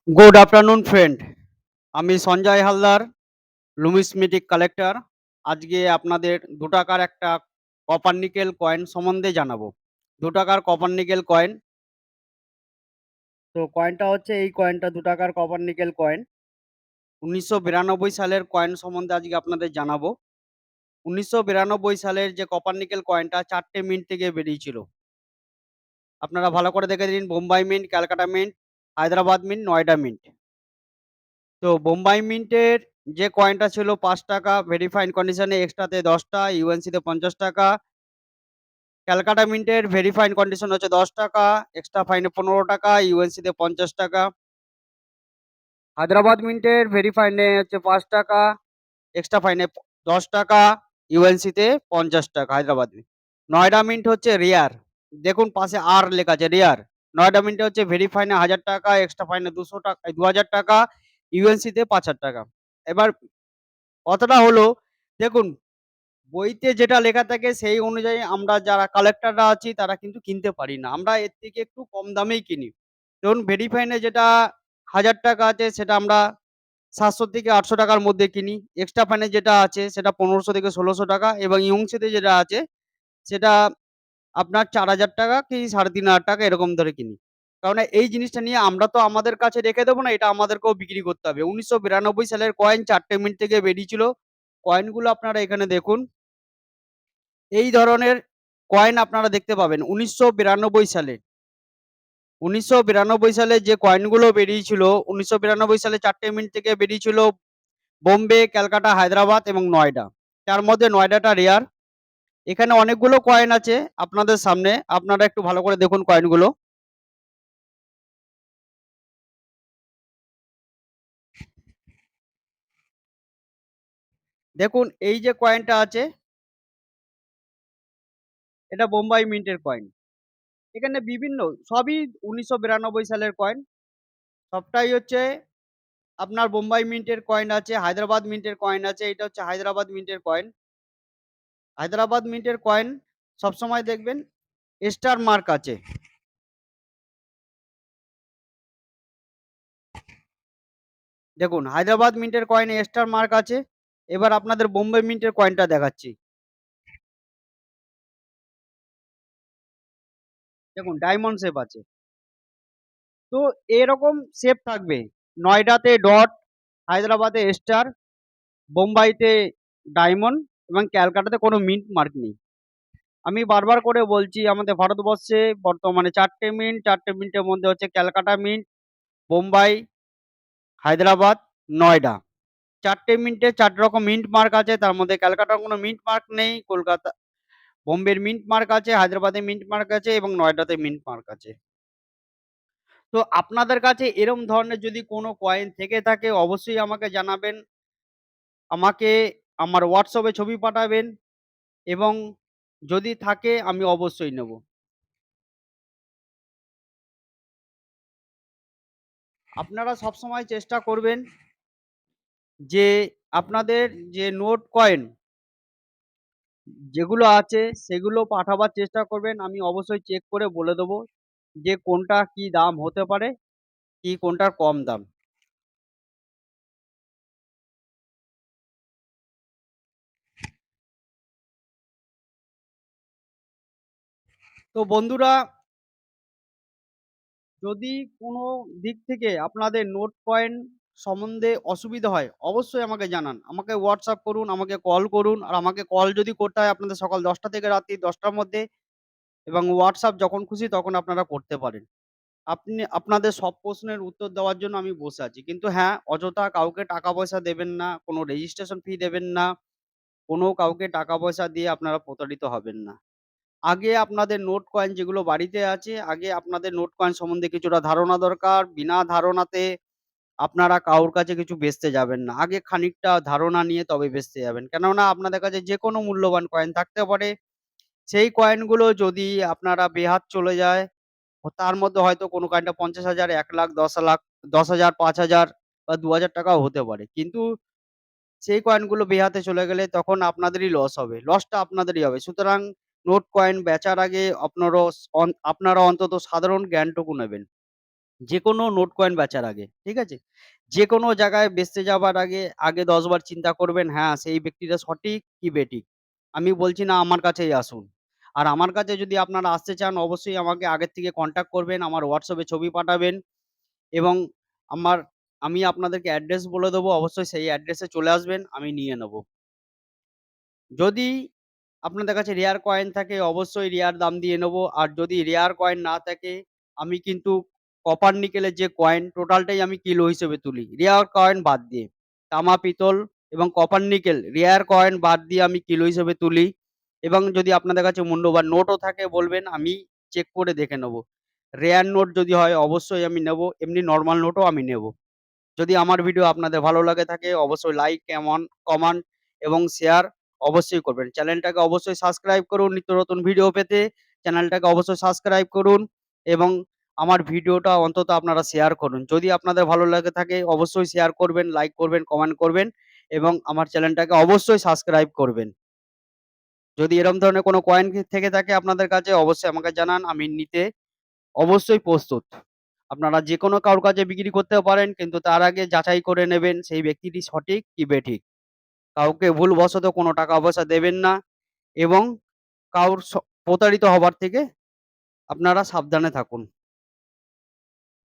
Good afternoon friend. আমি Sanjay Haldar, লুমিসমেটিক collector. আজকে আপনাদের ৳২ একটা কপার নিকেল কয়েন সম্বন্ধে জানাবো। ৳২ কপার নিকেল কয়েন। তো কয়েনটা হচ্ছে এই কয়েনটা ৳২ কপার নিকেল কয়েন। ১৯৯২ সালের কয়েন সম্বন্ধে আজকে আপনাদের জানাবো। ১৯৯২ সালের যে কপার নিকেল কয়েনটা ৪ টে মিন্ট থেকে বেরিয়েছিল। আপনারা ভালো করে দেখে নিন Bombay mint, Calcutta mint, Hyderabad mint, Noida mint. তো বোম্বাই মিন্টের যে কয়েনটা ছিল ৳৫ ভেরিফাইড কন্ডিশনে এক্সট্রাতে ১০ টা, ইউএনসিতে ৳৫০। ক্যালকাটা মিন্টের ভেরিফাইড কন্ডিশন হচ্ছে ৳১০, এক্সট্রা ফাইনে ৳১৫, ইউএনসিতে ৳৫০। হায়দ্রাবাদ মিন্টের ভেরিফাইডে হচ্ছে ৳৫, এক্সট্রা ফাইনে ৳১০, ইউএনসিতে ৳৫০ হায়দ্রাবাদ মিন্ট। নয়ডা মিন্ট হচ্ছে রেয়ার। দেখুন পাশে আর লেখা আছে রেয়ার। নয়ডা মিন্টে হচ্ছে ভেরিফাইনে ৳১,০০০, এক্সট্রা ফাইনে ৳২,০০০, ইউএনসিতে ৳৫,০০০। এবার কথাটা হলো, দেখুন বইতে যেটা লেখা থাকে সেই অনুযায়ী আমরা যারা কালেক্টররা আছি তারা কিন্তু কিনতে পারি না। আমরা এর থেকে একটু কম দামেই কিনি। ধরুন ভেরিফাইন এ যেটা ৳১,০০০ আছে সেটা আমরা ৳৭০০ থেকে ৳৮০০ র মধ্যে কিনি। এক্সট্রা ফাইন এ যেটা আছে সেটা ৳১৫০০ থেকে ৳১৬০০ এবং ইয়ংসিতে যেটা আছে সেটা আপনার ৳৪,০০০ কি ৳৩,৫০০ এরকম ধরে কিনি। কারণ এই জিনিসটা নিয়ে আমরা তো আমাদের কাছে রেখে দেব না, এটা আমাদেরকেও বিক্রি করতে হবে। ১৯৯২ সালের কয়েন ৪ টে মিন্ট থেকে বেরিয়েছিল। কয়েনগুলো আপনারা এখানে দেখুন। এই ধরনের কয়েন আপনারা দেখতে পাবেন ১৯৯২ সালে। ১৯৯২ সালে যে কয়েনগুলো বেরিয়েছিল, ১৯৯২ সালে ৪ টে মিন্ট থেকে বেরিয়েছিল বোম্বে, ক্যালকাটা, হায়দ্রাবাদ এবং নয়ডা। তার মধ্যে নয়ডাটা রেয়ার। এখানে অনেকগুলো কয়েন আছে আপনাদের সামনে। আপনারা একটু ভালো করে দেখুন কয়েনগুলো। দেখুন এই যে কয়েনটা আছে, এটা বোম্বাই মিন্টের কয়েন। এখানে বিভিন্ন সবই ১৯৯২ সালের কয়েন। সবটাই হচ্ছে আপনার বোম্বাই মিন্টের কয়েন আছে, হায়দ্রাবাদ মিন্টের কয়েন আছে। এটা হচ্ছে হায়দ্রাবাদ মিন্টের কয়েন। হায়দ্রাবাদ মিন্টের কয়েন সবসময় দেখবেন স্টার মার্ক আছে। দেখুন হায়দ্রাবাদ মিন্টের কয়েনে স্টার মার্ক আছে। এবার আপনাদের বোম্বে মিন্টের কয়েনটা দেখাচ্ছি। দেখুন ডায়মন্ড শেপ আছে। তো এরকম শেপ থাকবে। নয়ডাতে ডট, হায়দ্রাবাদে স্টার, বোম্বাইতে ডায়মন্ড এবং ক্যালকাটাতে কোনো মিন্ট মার্ক নেই। আমি বারবার করে বলছি আমাদের ভারতবর্ষে বর্তমানে ৪ টে মিন্ট, ৪ টে মিন্টের মধ্যে হচ্ছে ক্যালকাটা মিন্ট, বোম্বাই, হায়দ্রাবাদ, নয়ডা। ৪ টে মিন্টে ৪ রকম মিন্ট মার্ক আছে। তার মধ্যে ক্যালকাটার কোনো মিন্ট মার্ক নেই। বোম্বের মিন্ট মার্ক আছে, হায়দ্রাবাদে মিন্ট মার্ক আছে এবং নয়ডাতে মিন্ট মার্ক আছে। তো আপনাদের কাছে এরম ধরনের যদি কোনো কয়েন থেকে থাকে অবশ্যই আমাকে জানাবেন। আমাকে আমার WhatsApp এ ছবি পাঠাবেন এবং যদি থাকে আমি অবশ্যই নেব। আপনারা সবসময় চেষ্টা করবেন যে আপনাদের যে নোট কয়েন যেগুলো আছে সেগুলো পাঠাবার চেষ্টা করবেন। আমি অবশ্যই চেক করে বলে দেব যে কোনটা কি দাম হতে পারে, কি কোনটার কম দাম। তো বন্ধুরা, যদি কোনো দিক থেকে আপনাদের নোট কয়েন সম্বন্ধে অসুবিধা হয়, অবশ্যই আমাকে জানান। আমাকে WhatsApp করুন, আমাকে কল করুন। আর আমাকে কল যদি করতে হয় আপনাদের সকাল ১০টা থেকে রাত্রি ১০টার মধ্যে এবং WhatsApp যখন খুশি তখন আপনারা করতে পারেন। আপনাদের সব প্রশ্নের উত্তর দেওয়ার জন্য আমি বসে আছি। কিন্তু হ্যাঁ, অযথা কাউকে টাকা পয়সা দেবেন না, কোনো রেজিস্ট্রেশন ফি দেবেন না, কোনো কাউকে টাকা পয়সা দিয়ে আপনারা প্রতারিত হবেন না। আগে আপনাদের নোট কয়েন যেগুলো বাড়িতে আছে, আগে আপনাদের নোট কয়েন সম্বন্ধে কিছুটা ধারণা দরকার। বিনা ধারণাতে আপনারা কারোর কাছে কিছু বেচতে যাবেন না। আগে খানিকটা ধারণা নিয়ে তবে বেচতে যাবেন। কেননা আপনাদের কাছে যেকোনো মূল্যবান কয়েন থাকতে পারে। সেই কয়েনগুলো যদি আপনারা বেহাত চলে যায়, তার মধ্যে হয়তো কোনো কয়েনটা ৫০,০০০, ১,০০,০০০, ১০,০০,০০০, ১০,০০০, ৫,০০০ বা ৳২,০০০ হতে পারে। কিন্তু সেই কয়েনগুলো বেহাতে চলে গেলে তখন আপনাদেরই লস হবে। লসটা আপনাদেরই হবে। সুতরাং নোট কয়েন বেচার আগে আপনারা অন্তত সাধারণ জ্ঞানটুকু নেবেন। যেকোনো নোট কয়েন বেচার আগে, ঠিক আছে? যেকোনো জায়গায় বেচতে যাবার আগে ১০ বার চিন্তা করবেন, হ্যাঁ, সেই ব্যক্তিটা সঠিক কি বেঠিক। আমি বলছি না আমার কাছেই আসুন। আর আমার কাছে যদি আপনারা আসতে চান অবশ্যই আমাকে আগের থেকে কনট্যাক্ট করবেন, আমার WhatsApp এ ছবি পাঠাবেন এবং আমার আমি আপনাদেরকে অ্যাড্রেস বলে দেবো। অবশ্যই সেই অ্যাড্রেসে চলে আসবেন, আমি নিয়ে নেব। যদি আপনাদের কাছে রেয়ার কয়েন থাকে অবশ্যই রেয়ার দাম দিয়ে নেবো। আর যদি রেয়ার কয়েন না থাকে আমি কিন্তু কপার নিকেলের যে কয়েন টোটালটাই আমি কিলো হিসেবে তুলি। রেয়ার কয়েন বাদ দিয়ে। তামা, পিতল এবং কপার নিকেল রেয়ার কয়েন বাদ দিয়ে আমি কিলো হিসেবে তুলি এবং যদি আপনাদের কাছে মূল্যবান নোটও থাকে বলবেন আমি চেক করে দেখে নেবো। রেয়ার নোট যদি হয় অবশ্যই আমি নেবো। এমনি নরমাল নোটও আমি নেবো। যদি আমার ভিডিও আপনাদের ভালো লাগে থাকে অবশ্যই লাইক, কমেন্ট এবং শেয়ার অবশ্যই করবেন। চ্যানেলটাকে অবশ্যই সাবস্ক্রাইব করুন নিত্য নতুন ভিডিও পেতে। চ্যানেলটাকে অবশ্যই সাবস্ক্রাইব করুন এবং আমার ভিডিওটা অন্তত আপনারা শেয়ার করুন। যদি আপনাদের ভালো লাগে থাকে অবশ্যই শেয়ার করবেন, লাইক করবেন, কমেন্ট করবেন এবং আমার চ্যানেলটাকে অবশ্যই সাবস্ক্রাইব করবেন। যদি এরকম ধরনের কোনো কয়েন থেকে থাকে আপনাদের কাছে অবশ্যই আমাকে জানান। আমি নিতে অবশ্যই প্রস্তুত। আপনারা যেকোনো কারোর কাছে বিক্রি করতেও পারেন কিন্তু তার আগে যাচাই করে নেবেন সেই ব্যক্তিটি সঠিক কি বেঠিক। কাউকে ভুলবশত কোনো টাকা-পয়সা দেবেন না এবং কারোর প্রতারিত হবার থেকে আপনারা সাবধানে থাকুন।